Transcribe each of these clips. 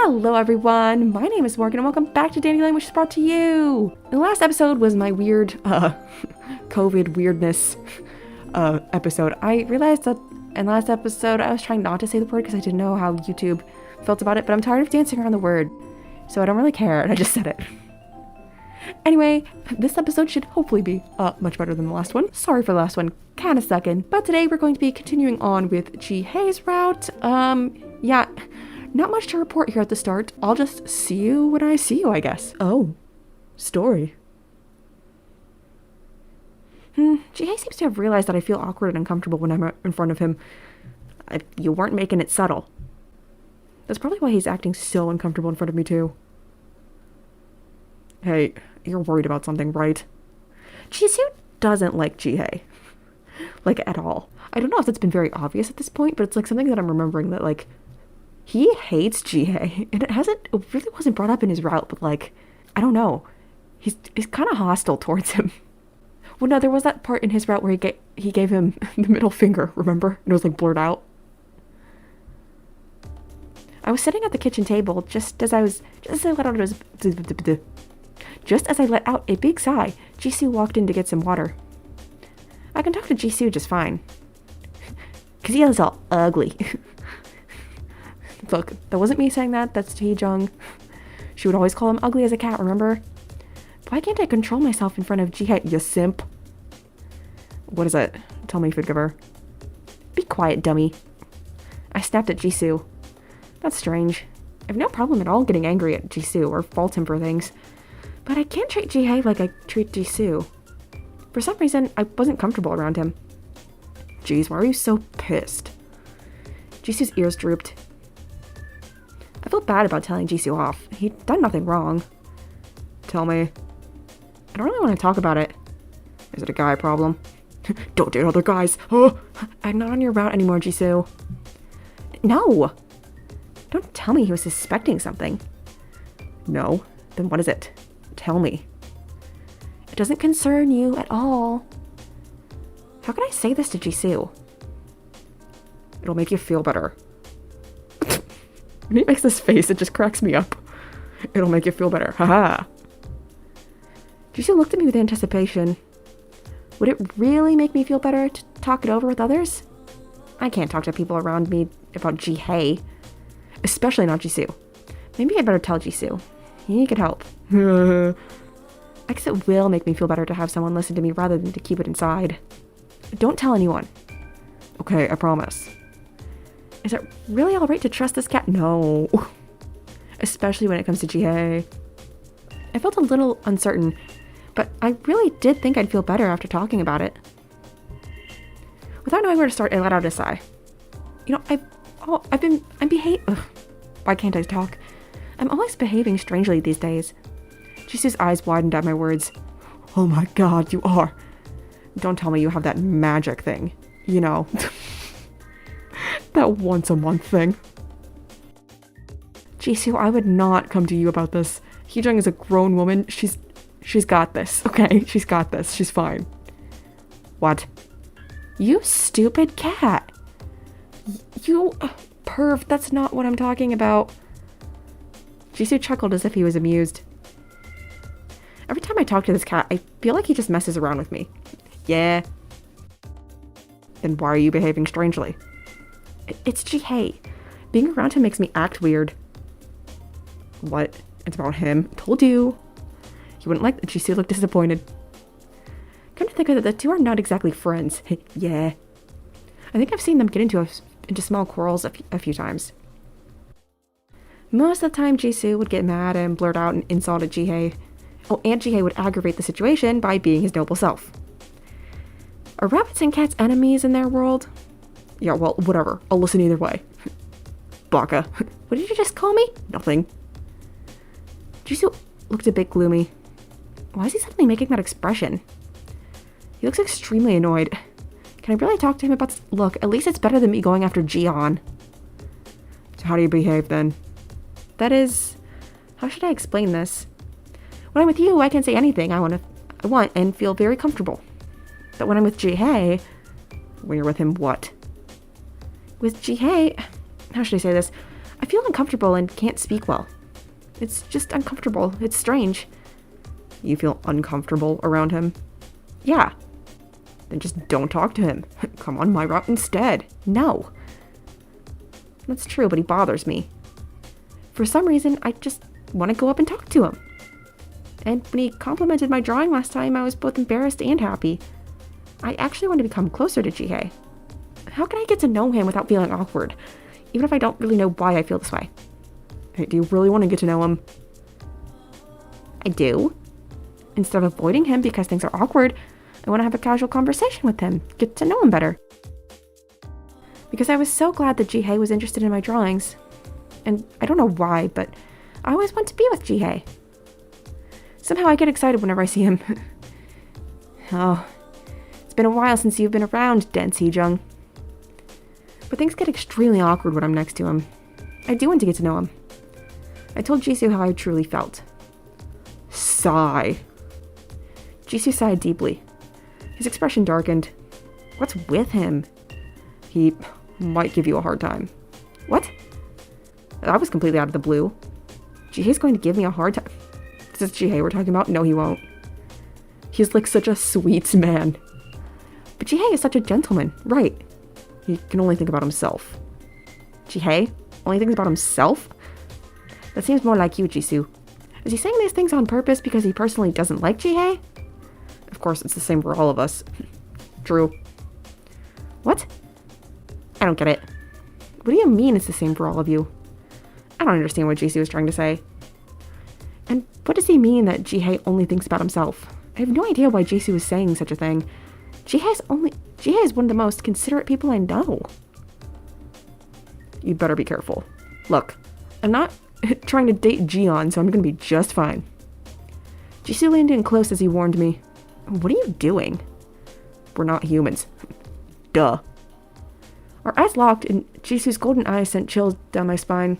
Hello everyone, my name is Morgan and welcome back to Dandelion, which is brought to you. The last episode was my weird, COVID weirdness, episode. I realized that in the last episode I was trying not to say the word because I didn't know how YouTube felt about it, but I'm tired of dancing around the word, so I don't really care and I just said it. Anyway, this episode should hopefully be much better than the last one. Sorry for the last one, kinda sucking. But today we're going to be continuing on with JIHAE's route. Yeah, not much to report here at the start. I'll just see you when I see you, I guess. Oh, story. JIHAE seems to have realized that I feel awkward and uncomfortable when I'm in front of him. You weren't making it subtle. That's probably why he's acting so uncomfortable in front of me too. Hey, you're worried about something, right? JISOO doesn't like JIHAE. Like, at all. I don't know if that's been very obvious at this point, but it's like something that I'm remembering that, like, he hates JIHAE. And it really wasn't brought up in his route, but, like, I don't know. He's kind of hostile towards him. Well, no, there was that part in his route where he gave him the middle finger, remember? And it was, like, blurred out. I was sitting at the kitchen table just as I let out a big sigh, JISOO walked in to get some water. I can talk to JISOO just fine. Cause he is all ugly. Look, that wasn't me saying that, that's Taejung. She would always call him ugly as a cat, remember? Why can't I control myself in front of JIHAE, you simp? What is it? Tell me, food giver. Be quiet, dummy. I snapped at JISOO. That's strange. I have no problem at all getting angry at JISOO or fault him for things. But I can't treat JIHAE like I treat JISOO. For some reason, I wasn't comfortable around him. Jeez, why are you so pissed? JISOO's ears drooped. I felt bad about telling JISOO off. He'd done nothing wrong. Tell me. I don't really want to talk about it. Is it a guy problem? Don't date other guys. Oh, I'm not on your route anymore, JISOO. No! Don't tell me he was suspecting something. No? Then what is it? Tell me. It doesn't concern you at all. How can I say this to JISOO? It'll make you feel better. When he makes this face, it just cracks me up. It'll make you feel better. Haha. JISOO looked at me with anticipation. Would it really make me feel better to talk it over with others? I can't talk to people around me about JIHAE. Especially not JISOO. Maybe I'd better tell JISOO. He could help. I guess it will make me feel better to have someone listen to me rather than to keep it inside. Don't tell anyone. Okay, I promise. Is it really alright to trust this cat? No. Especially when it comes to JIHAE. I felt a little uncertain, but I really did think I'd feel better after talking about it. Without knowing where to start, I let out a sigh. You know, why can't I talk? I'm always behaving strangely these days. JISOO's eyes widened at my words. Oh my god, you are. Don't tell me you have that magic thing. You know. That once a month thing. JISOO, I would not come to you about this. Heejung is a grown woman. She's got this, okay? She's got this. She's fine. What? You stupid cat. You perv, that's not what I'm talking about. JISOO chuckled as if he was amused. Every time I talk to this cat, I feel like he just messes around with me. Yeah. Then why are you behaving strangely? It's JIHAE. Being around him makes me act weird. What? It's about him. I told you. You wouldn't like that. JISOO looked disappointed. Come to think of it, the two are not exactly friends. Yeah. I think I've seen them get into small quarrels a few times. Most of the time, JISOO would get mad and blurt out an insult at JIHAE. Oh, and JIHAE would aggravate the situation by being his noble self. Are rabbits and cats enemies in their world? Yeah, well, whatever. I'll listen either way. Baka. What did you just call me? Nothing. JISOO looked a bit gloomy. Why is he suddenly making that expression? He looks extremely annoyed. Can I really talk to him about this? Look, at least it's better than me going after Jian. So how do you behave then? That is... How should I explain this? When I'm with you, I can say anything I want and feel very comfortable. But when I'm with JIHAE... When you're with him, what? With JIHAE... How should I say this? I feel uncomfortable and can't speak well. It's just uncomfortable. It's strange. You feel uncomfortable around him? Yeah. Then just don't talk to him. Come on my route instead. No. That's true, but he bothers me. For some reason, I just want to go up and talk to him. And when he complimented my drawing last time, I was both embarrassed and happy. I actually want to become closer to JIHAE. How can I get to know him without feeling awkward, even if I don't really know why I feel this way? Hey, do you really want to get to know him? I do. Instead of avoiding him because things are awkward, I want to have a casual conversation with him, get to know him better. Because I was so glad that JIHAE was interested in my drawings. And I don't know why, but I always want to be with JIHAE. Somehow I get excited whenever I see him. Oh, it's been a while since you've been around, Dandelion. But things get extremely awkward when I'm next to him. I do want to get to know him. I told JISOO how I truly felt. Sigh. JISOO sighed deeply. His expression darkened. What's with him? He might give you a hard time. What? That was completely out of the blue. JIHAE's going to give me a hard time. This is JIHAE we're talking about? No, he won't. He's like such a sweet man. But JIHAE is such a gentleman, right? He can only think about himself. JIHAE only thinks about himself? That seems more like you, JISOO. Is he saying these things on purpose because he personally doesn't like JIHAE? Of course, it's the same for all of us. True. What? I don't get it. What do you mean it's the same for all of you? I don't understand what JISOO is trying to say. And what does he mean that JIHAE only thinks about himself? I have no idea why JISOO is saying such a thing. JIHAE is one of the most considerate people I know. You better be careful. Look, I'm not trying to date Jion, so I'm gonna be just fine. JISOO leaned in close as he warned me. What are you doing? We're not humans. Duh. Our eyes locked, and JISOO's golden eyes sent chills down my spine.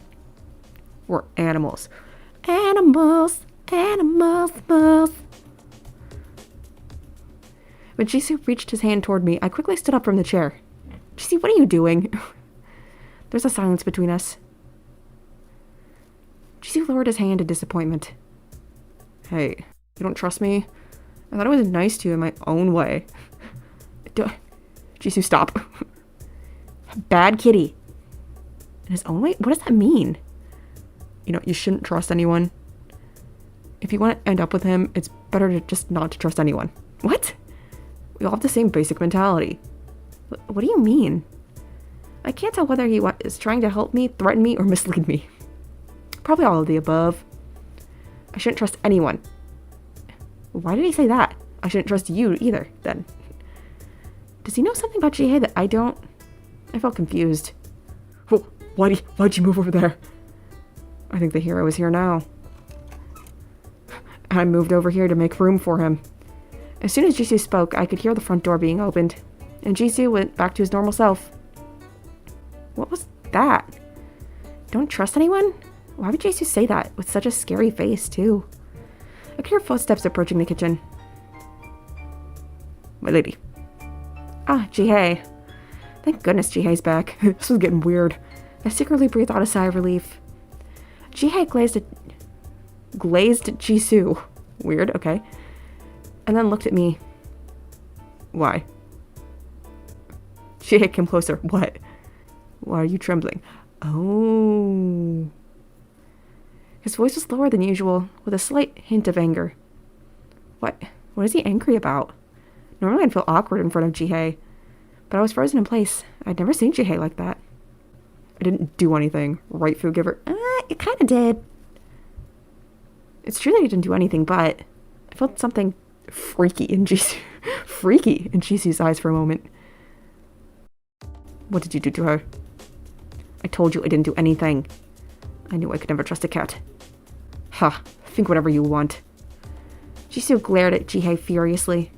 We're animals. Animals, animals, animals. When JISOO reached his hand toward me, I quickly stood up from the chair. JISOO, what are you doing? There's a silence between us. JISOO lowered his hand in disappointment. Hey, you don't trust me? I thought I was nice to you in my own way. JISOO, stop. Bad kitty. In his own way? What does that mean? You know, you shouldn't trust anyone. If you want to end up with him, it's better to just not to trust anyone. What? We all have the same basic mentality. What do you mean? I can't tell whether he is trying to help me, threaten me, or mislead me. Probably all of the above. I shouldn't trust anyone. Why did he say that? I shouldn't trust you either, then. Does he know something about JIHAE that I don't? I felt confused. Oh, why'd you move over there? I think the hero is here now. I moved over here to make room for him. As soon as JISOO spoke, I could hear the front door being opened, and JISOO went back to his normal self. What was that? Don't trust anyone? Why would JISOO say that with such a scary face, too? I could hear footsteps approaching the kitchen. My lady. Ah, JIHAE. Thank goodness JIHAE's back. This was getting weird. I secretly breathed out a sigh of relief. JIHAE glazed JISOO. Weird, okay. And then looked at me. Why? JIHAE came closer. What? Why are you trembling? Oh. His voice was lower than usual, with a slight hint of anger. What is he angry about? Normally I'd feel awkward in front of JIHAE, but I was frozen in place. I'd never seen JIHAE like that. I didn't do anything, right, food giver? It kind of did. It's true that he didn't do anything, but I felt something freaky in JISOO's eyes for a moment. What did you do to her? I told you I didn't do anything. I knew I could never trust a cat. Ha, think whatever you want. JISOO glared at JIHAE furiously.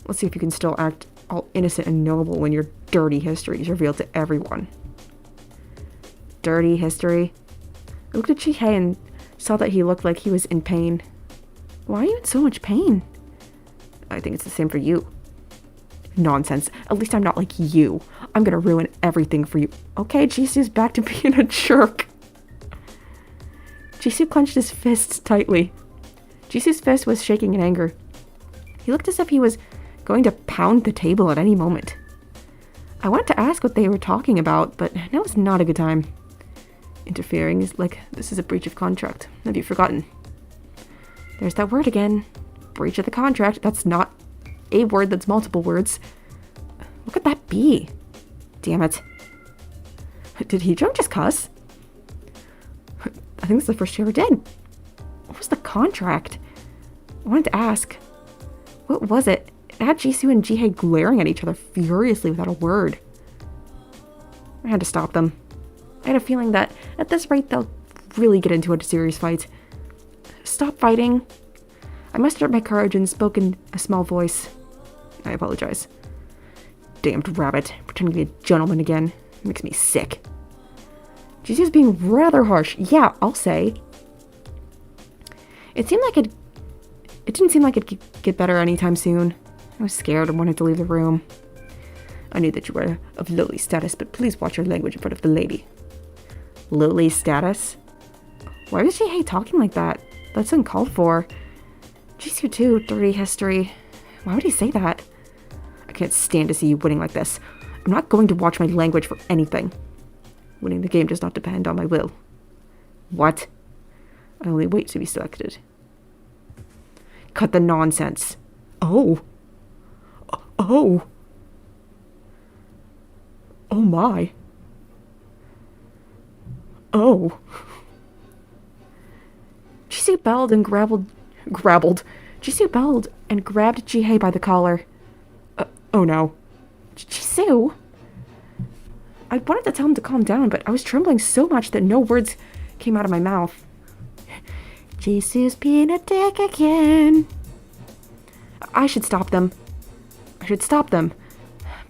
Let's see if you can still act all innocent and noble when your dirty history is revealed to everyone. Dirty history? I looked at JIHAE and saw that he looked like he was in pain. Why are you in so much pain? I think it's the same for you. Nonsense. At least I'm not like you. I'm gonna ruin everything for you. Okay, Jisoo's back to being a jerk. Jisoo clenched his fists tightly. Jisoo's fist was shaking in anger. He looked as if he was going to pound the table at any moment. I wanted to ask what they were talking about, but now is not a good time. Interfering is like this is a breach of contract. Have you forgotten? There's that word again. Breach of the contract. That's not a word, that's multiple words. What could that be? Damn it. Did Hee-jung just cuss? I think it's the first she ever did. What was the contract? I wanted to ask. What was it? It had Jisoo and JIHAE glaring at each other furiously without a word. I had to stop them. I had a feeling that at this rate they'll really get into a serious fight. Stop fighting. I mustered up my courage and spoke in a small voice. I apologize. Damned rabbit, pretending to be a gentleman again. It makes me sick. Jisoo's being rather harsh. Yeah, I'll say. It didn't seem like it'd get better anytime soon. I was scared and wanted to leave the room. I knew that you were of lowly status, but please watch your language in front of the lady. Lowly status? Why was JIHAE talking like that? That's uncalled for. Jisoo too, dirty history. Why would he say that? I can't stand to see you winning like this. I'm not going to watch my language for anything. Winning the game does not depend on my will. What? I only wait to be selected. Cut the nonsense. Oh. Oh. Oh my. Oh. Jisoo bellowed and Jisoo bellowed and grabbed JIHAE by the collar. Oh no. Jisoo? I wanted to tell him to calm down, but I was trembling so much that no words came out of my mouth. Jisoo's being a dick again. I should stop them. But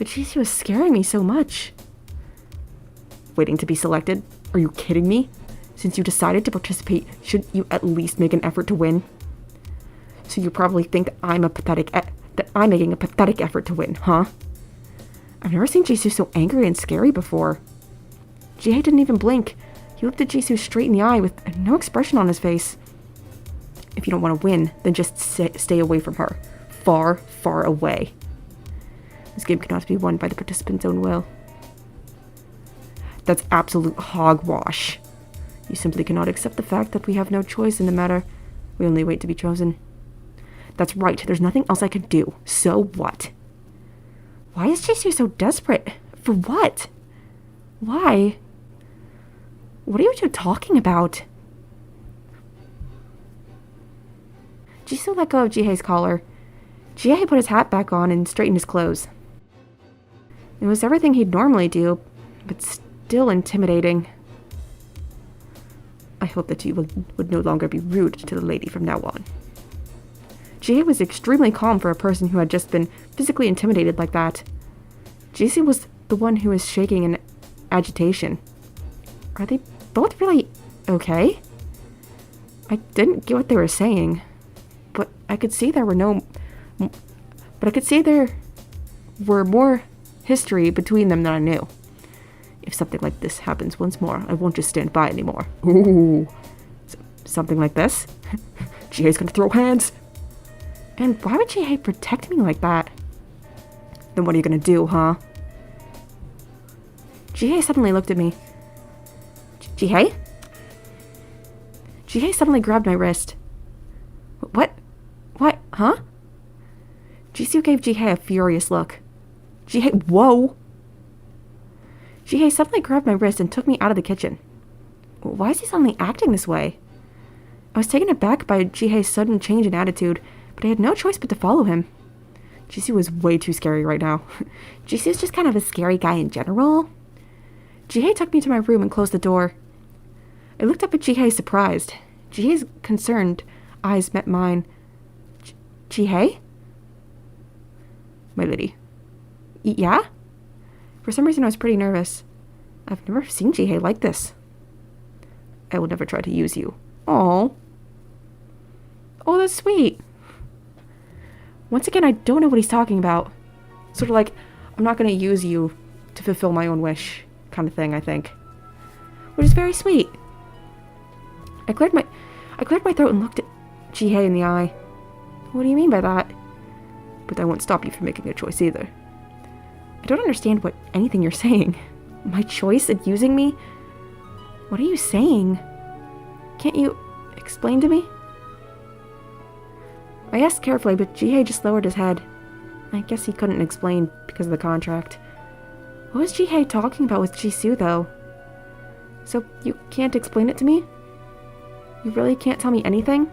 Jisoo was scaring me so much. Waiting to be selected? Are you kidding me? Since you decided to participate, shouldn't you at least make an effort to win? So you probably think that I'm making a pathetic effort to win, huh? I've never seen Jisoo so angry and scary before. JIHAE didn't even blink. He looked at Jisoo straight in the eye with no expression on his face. If you don't want to win, then just stay away from her. Far, far away. This game cannot be won by the participant's own will. That's absolute hogwash. You simply cannot accept the fact that we have no choice in the matter. We only wait to be chosen. That's right, there's nothing else I can do. So what? Why is Jisoo so desperate? For what? Why? What are you two talking about? Jisoo let go of JIHAE's collar. JIHAE put his hat back on and straightened his clothes. It was everything he'd normally do, but still intimidating. I hope that you would no longer be rude to the lady from now on. JIHAE was extremely calm for a person who had just been physically intimidated like that. Jisoo was the one who was shaking in agitation. Are they both really okay? I didn't get what they were saying, but I could see there were more history between them than I knew. If something like this happens once more, I won't just stand by anymore. Ooh. Something like this? JIHAE's gonna throw hands! And why would JIHAE protect me like that? Then what are you gonna do, huh? JIHAE suddenly looked at me. JIHAE? JIHAE suddenly grabbed my wrist. What? What? Huh? Jisoo gave JIHAE a furious look. JIHAE, whoa! JIHAE suddenly grabbed my wrist and took me out of the kitchen. Why is he suddenly acting this way? I was taken aback by JIHAE's sudden change in attitude, but I had no choice but to follow him. Jisoo was way too scary right now. Jisoo's just kind of a scary guy in general. JIHAE took me to my room and closed the door. I looked up at JIHAE surprised. JIHAE's concerned eyes met mine. JIHAE? My lady. Yeah? For some reason I was pretty nervous. I've never seen JIHAE like this. I will never try to use you. Aww. Oh, that's sweet. Once again, I don't know what he's talking about. Sort of like, I'm not going to use you to fulfill my own wish kind of thing, I think. Which is very sweet. I cleared my throat and looked at JIHAE in the eye. What do you mean by that? But that won't stop you from making a choice either. I don't understand anything you're saying. My choice in using me? What are you saying? Can't you explain to me? I asked carefully, but JIHAE just lowered his head. I guess he couldn't explain because of the contract. What was JIHAE talking about with JISOO, though? So you can't explain it to me? You really can't tell me anything?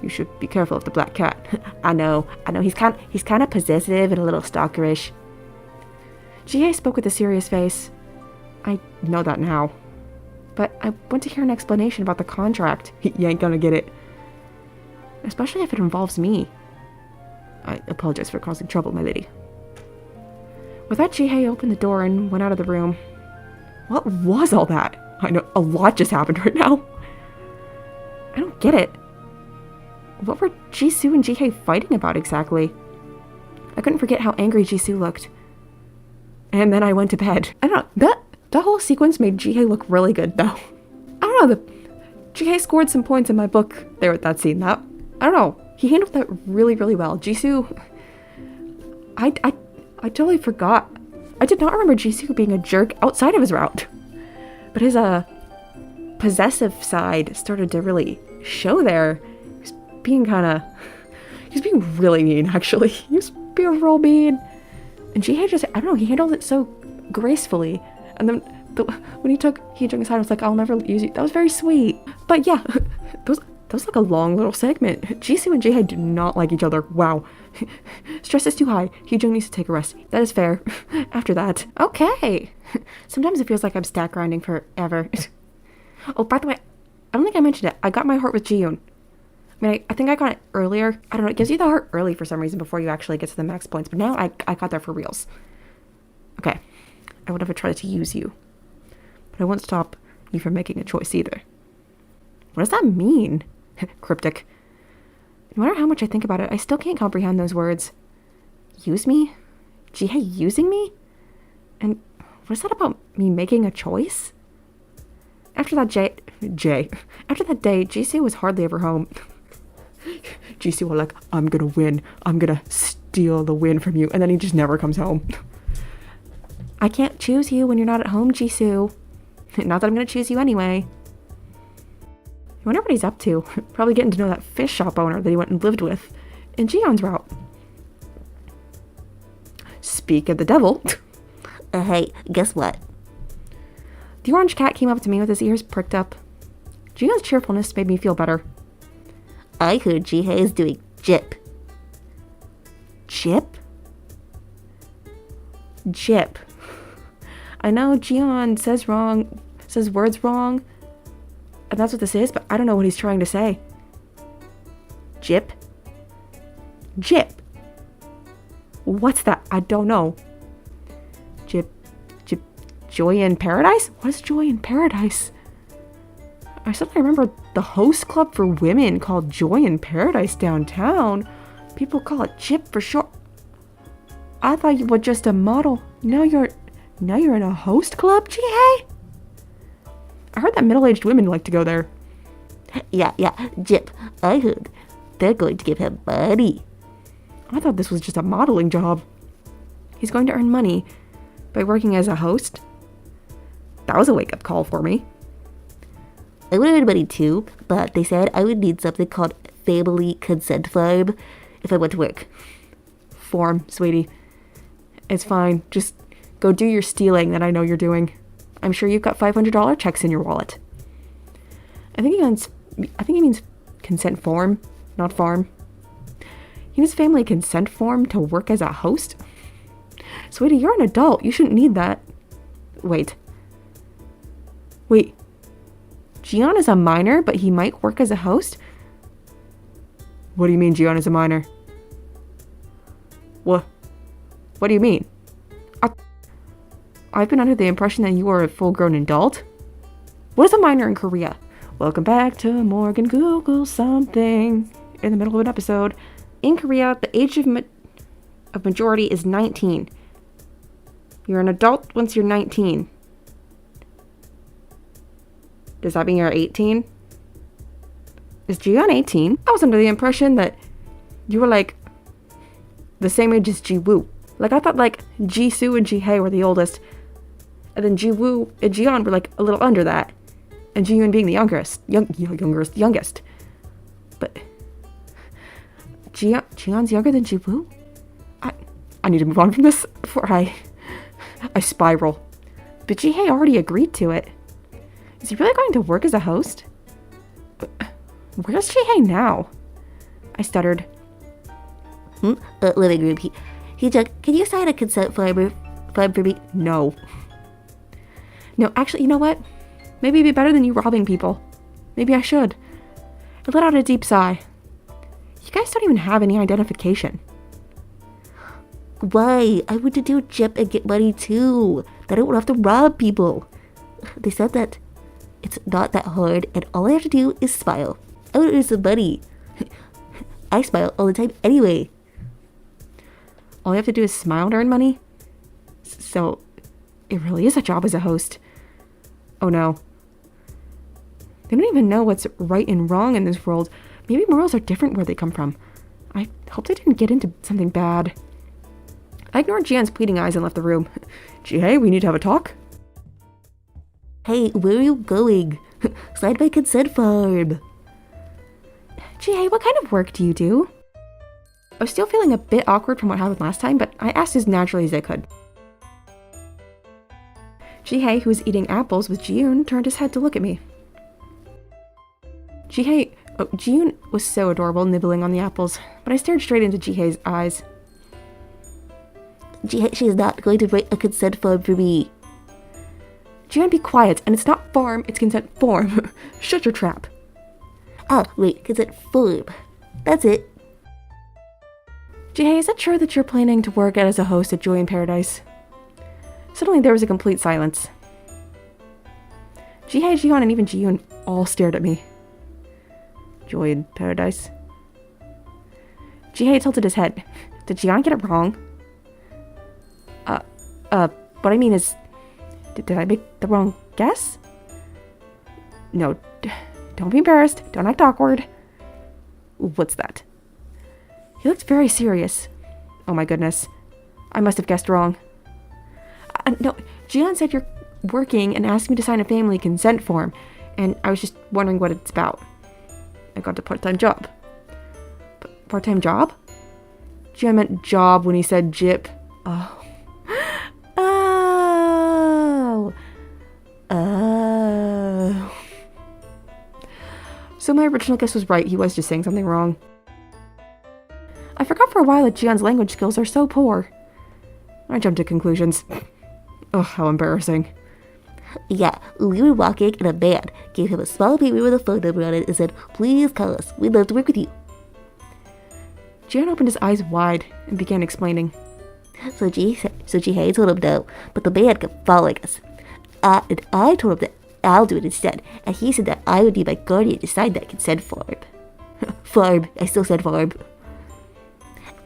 You should be careful of the black cat. I know, he's kind of possessive and a little stalkerish. JIHAE spoke with a serious face. I know that now. But I want to hear an explanation about the contract. You ain't gonna get it. Especially if it involves me. I apologize for causing trouble, my lady. With that, JIHAE opened the door and went out of the room. What was all that? I know a lot just happened right now. I don't get it. What were JISOO and JIHAE fighting about exactly? I couldn't forget how angry JISOO looked. And then I went to bed. I don't know, that whole sequence made JIHAE look really good, though. I don't know, JIHAE scored some points in my book there at that scene. I don't know, he handled that really, really well. JISOO, I totally forgot. I did not remember JISOO being a jerk outside of his route. But his, possessive side started to really show there. He was being really mean, actually. He was being real mean. And JIHAE just, I don't know, he handled it so gracefully. And then when he took Heejung aside, I was like, I'll never use you. That was very sweet. But yeah, that was like a long little segment. JISOO and JIHAE do not like each other. Wow. Stress is too high. Heejung needs to take a rest. That is fair. After that. Okay. Sometimes it feels like I'm stack grinding forever. Oh, by the way, I don't think I mentioned it. I got my heart with Jiyoon. I mean, I think I got it earlier. I don't know. It gives you the heart early for some reason before you actually get to the max points. But now I got there for reals. Okay. I would never try to use you. But I won't stop you from making a choice either. What does that mean? Cryptic. No matter how much I think about it, I still can't comprehend those words. Use me? JIHAE using me? And what is that about me making a choice? After that day, JISOO was hardly ever home. JISOO was like, I'm gonna win. I'm gonna steal the win from you. And then he just never comes home. I can't choose you when you're not at home, JISOO. Not that I'm gonna choose you anyway. I wonder what he's up to. Probably getting to know that fish shop owner that he went and lived with in Jiyeon's route. Speak of the devil. Hey, guess what? The orange cat came up to me with his ears pricked up. Jiyeon's cheerfulness made me feel better. I heard JIHAE is doing JIP. JIP? JIP. I know Jiyeon says words wrong, and that's what this is, but I don't know what he's trying to say. JIP? JIP. What's that? I don't know. JIP. Joy in Paradise? What is Joy in Paradise? I suddenly remember the host club for women called Joy in Paradise downtown. People call it JIP for short. I thought you were just a model. Now you're in a host club, JIHAE? I heard that middle-aged women like to go there. Yeah, JIP. I heard they're going to give him money. I thought this was just a modeling job. He's going to earn money by working as a host? That was a wake-up call for me. I would earn money too, but they said I would need something called family consent form if I went to work. Form, sweetie. It's fine. Just go do your stealing that I know you're doing. I'm sure you've got $500 checks in your wallet. I think he means consent form, not farm. He needs family consent form to work as a host? Sweetie, you're an adult. You shouldn't need that. Wait. Jiyeon is a minor, but he might work as a host? What do you mean Jiyeon is a minor? What do you mean? I've been under the impression that you are a full-grown adult. What is a minor in Korea? Welcome back to Morgan Google something in the middle of an episode. In Korea, the age of of majority is 19. You're an adult once you're 19. Does that mean you're 18? Is Jiyeon 18? I was under the impression that you were like the same age as Jiwoo. Like I thought like Jisoo and JIHAE were the oldest. And then Jiwoo and Jiyeon were like a little under that. And Jiyeon being the youngest. But Jiyeon's younger than Jiwoo? I need to move on from this before I spiral. But JIHAE already agreed to it. Is he really going to work as a host? Where's JIHAE now? I stuttered. Living room. He Jung, can you sign a consent form for me? No. No, actually, you know what? Maybe it'd be better than you robbing people. Maybe I should. I let out a deep sigh. You guys don't even have any identification. Why? I want to do JIP and get money too. Then I won't have to rob people. They said that it's not that hard and all I have to do is smile. I want to earn some money. I smile all the time anyway. All you have to do is smile to earn money? So, it really is a job as a host. Oh no. They don't even know what's right and wrong in this world. Maybe morals are different where they come from. I hope they didn't get into something bad. I ignored Jian's pleading eyes and left the room. JIHAE, we need to have a talk. Hey, where are you going? Sign my consent form. JIHAE, what kind of work do you do? I was still feeling a bit awkward from what happened last time, but I asked as naturally as I could. JIHAE, who was eating apples with Jiyoon, turned his head to look at me. Jiyoon was so adorable nibbling on the apples, but I stared straight into JIHAE's eyes. JIHAE, she is not going to write a consent form for me. Jiyoon, be quiet, and it's not farm, it's consent form. Shut your trap. Ah, wait, consent form. That's it. JIHAE, is it true that you're planning to work as a host at Joy in Paradise? Suddenly there was a complete silence. JIHAE, Jiyeon, and even Jiyoon all stared at me. Joy in Paradise? JIHAE tilted his head. Did Jiyeon get it wrong? What I mean is, did I make the wrong guess? No, don't be embarrassed. Don't act awkward. What's that? He looked very serious. Oh my goodness. I must have guessed wrong. No, Jiyeon said you're working and asked me to sign a family consent form, and I was just wondering what it's about. I got a part-time job. Part-time job? Jiyeon meant job when he said JIP. Oh. Oh. So my original guess was right. He was just saying something wrong. I forgot for a while that Jiyeon's language skills are so poor. I jumped to conclusions. Oh, how embarrassing. Yeah, we were walking and a man gave him a small paper with a phone number on it and said, please call us. We'd love to work with you. Jiyeon opened his eyes wide and began explaining. So JIHAE told him no, but the man kept following us. And I told him that I'll do it instead, and he said that I would be my guardian to sign that consent form. Form. I still said form.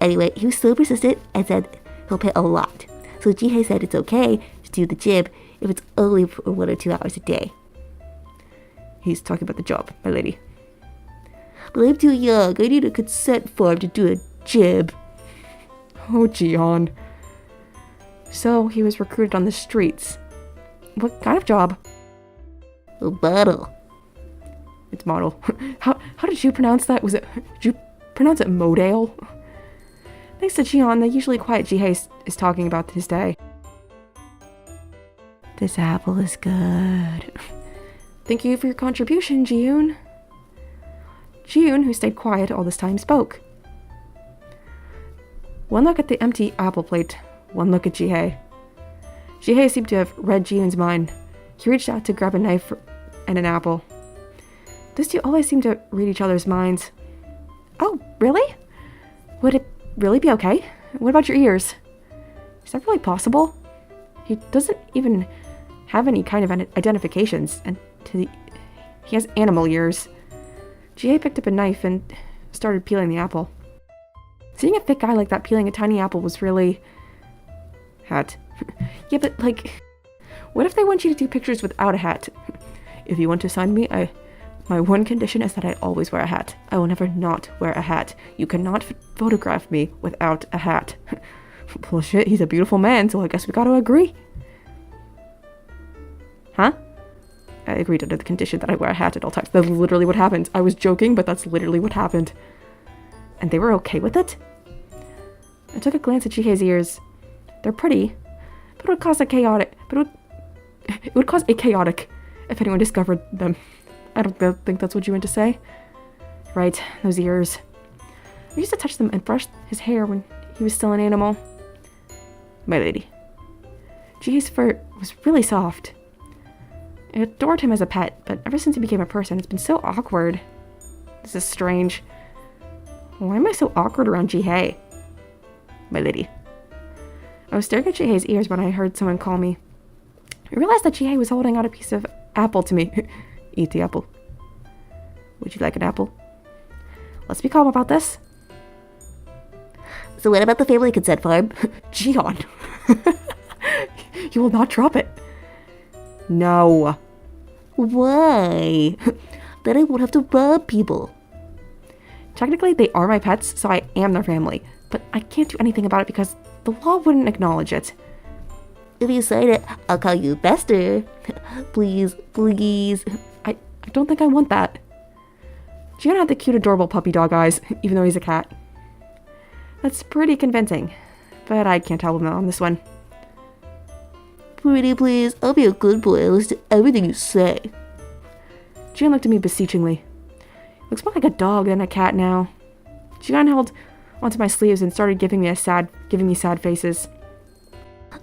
Anyway, he was so persistent and said he'll pay a lot. So JIHAE said it's okay to do the JIB if it's only for 1 or 2 hours a day. He's talking about the job, my lady. But I'm too young. I need a consent form to do a JIB. Oh, Jiyeon. So he was recruited on the streets. What kind of job? A model. It's model. How did you pronounce that? Did you pronounce it modale? Thanks to Jiyeon, the usually quiet JIHAE is talking about his day. This apple is good. Thank you for your contribution, Jiyoon. Jiyoon, who stayed quiet all this time, spoke. One look at the empty apple plate, one look at JIHAE. JIHAE seemed to have read Jiyoon's mind. He reached out to grab a knife and an apple. Those two always seem to read each other's minds. Oh, really? Would it really be okay? What about your ears? Is that really possible? He doesn't even have any kind of identifications, and he has animal ears. JIHAE picked up a knife and started peeling the apple. Seeing a thick guy like that peeling a tiny apple was really... Hat. Yeah, but like... What if they want you to do pictures without a hat? If you want to sign me, my one condition is that I always wear a hat. I will never not wear a hat. You cannot photograph me without a hat. Bullshit, he's a beautiful man, so I guess we gotta agree. Huh? I agreed under the condition that I wear a hat at all times. That's literally what happened. I was joking, but that's literally what happened. And they were okay with it? I took a glance at JIHAE's ears. They're pretty, but it would cause a chaotic... It would cause a chaotic if anyone discovered them. I don't think that's what you meant to say. Right, those ears. I used to touch them and brush his hair when he was still an animal. My lady. JIHAE's fur was really soft. I adored him as a pet, but ever since he became a person, it's been so awkward. This is strange. Why am I so awkward around JIHAE? My lady. I was staring at JIHAE's ears when I heard someone call me. I realized that JIHAE was holding out a piece of apple to me. Eat the apple. Would you like an apple? Let's be calm about this. So what about the family consent form? Jihan. You will not drop it. No. Why? Then I won't have to rob people. Technically, they are my pets, so I am their family. But I can't do anything about it because the law wouldn't acknowledge it. If you sign it, I'll call you Bester. Please, please. I don't think I want that. Jihan had the cute, adorable puppy dog eyes, even though he's a cat. That's pretty convincing, but I can't help him on this one. Pretty please, I'll be a good boy. I'll listen to everything you say. Jihan looked at me beseechingly. Looks more like a dog than a cat now. Jihan held onto my sleeves and started giving me sad faces.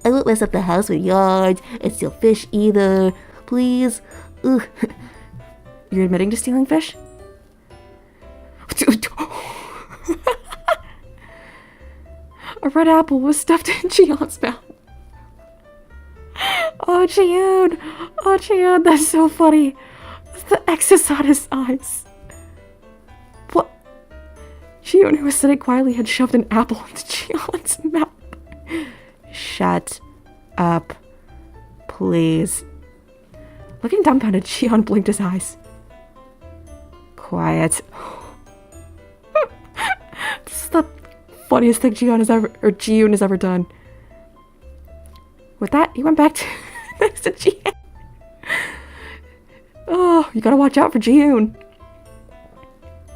I won't mess up the house with yards and steal fish either. Please. Ugh. You're admitting to stealing fish? A red apple was stuffed in Jihan's mouth. Oh, Jihoon! Oh, Jihoon, that's so funny. The X's on his eyes. What? Jihoon, who was sitting quietly, had shoved an apple into Jihan's mouth. Shut up, please. Looking dumbfounded, Jihan blinked his eyes. Quiet. This is the funniest thing Jihoon has ever done. With that, he went back to next to Jihoon. Oh, you gotta watch out for Jihoon.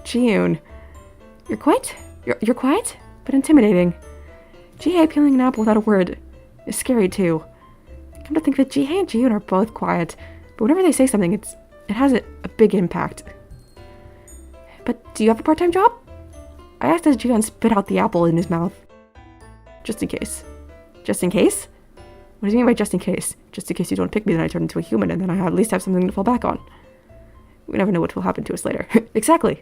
Jihoon, you're quiet, but intimidating. JIHAE peeling an apple without a word is scary too. Come to think of it, JIHAE and Jihoon are both quiet, but whenever they say something, it has a big impact. But do you have a part-time job? I asked as Jihoon spit out the apple in his mouth. Just in case. Just in case? What do you mean by just in case? Just in case you don't pick me, then I turn into a human, and then I at least have something to fall back on. We never know what will happen to us later. Exactly.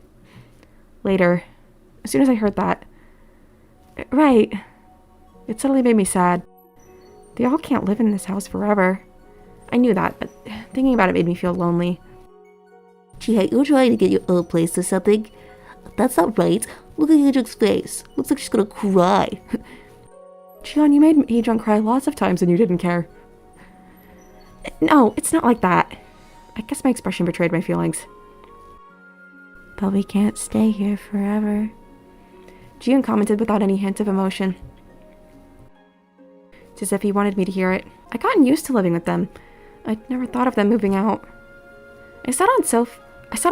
Later. As soon as I heard that. Right. It suddenly made me sad. They all can't live in this house forever. I knew that, but thinking about it made me feel lonely. JIHAE, you're trying to get your own place or something? That's not right. Look at Heejung's face. Looks like she's gonna cry. Jihan, you made Heejung cry lots of times and you didn't care. No, it's not like that. I guess my expression betrayed my feelings. But we can't stay here forever. Jihan commented without any hint of emotion. It's as if he wanted me to hear it. I'd gotten used to living with them. I'd never thought of them moving out. I sat on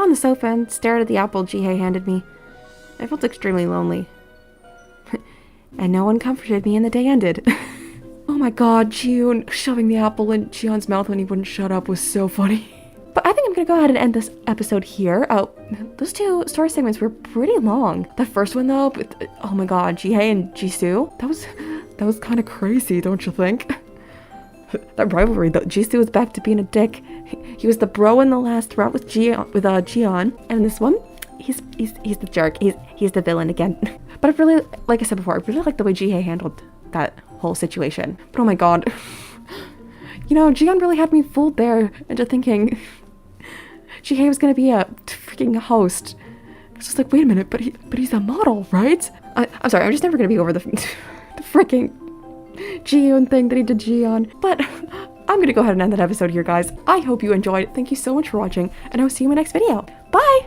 the sofa and stared at the apple JIHAE handed me. I felt extremely lonely. And no one comforted me and the day ended. Oh my god, Jihoon shoving the apple in Jihan's mouth when he wouldn't shut up was so funny. But I think I'm gonna go ahead and end this episode here. Oh, those two story segments were pretty long. The first one though, oh my god, JIHAE and JISOO, that was kind of crazy, don't you think? That rivalry though, JISOO was back to being a dick. He was the bro in the last throughout with Jihan, and in this one, he's the jerk. He's the villain again. But I really, like I said before, I really like the way JIHAE handled that whole situation. But oh my god, you know, Jihan really had me fooled there into thinking JIHAE was gonna be a freaking host. It's just like, wait a minute, but he's a model, right? I'm sorry, I'm just never gonna be over the freaking Jiyoon thing that he did Ji on. But I'm gonna go ahead and end that episode here, guys. I hope you enjoyed. Thank you so much for watching, and I'll see you in my next video. Bye!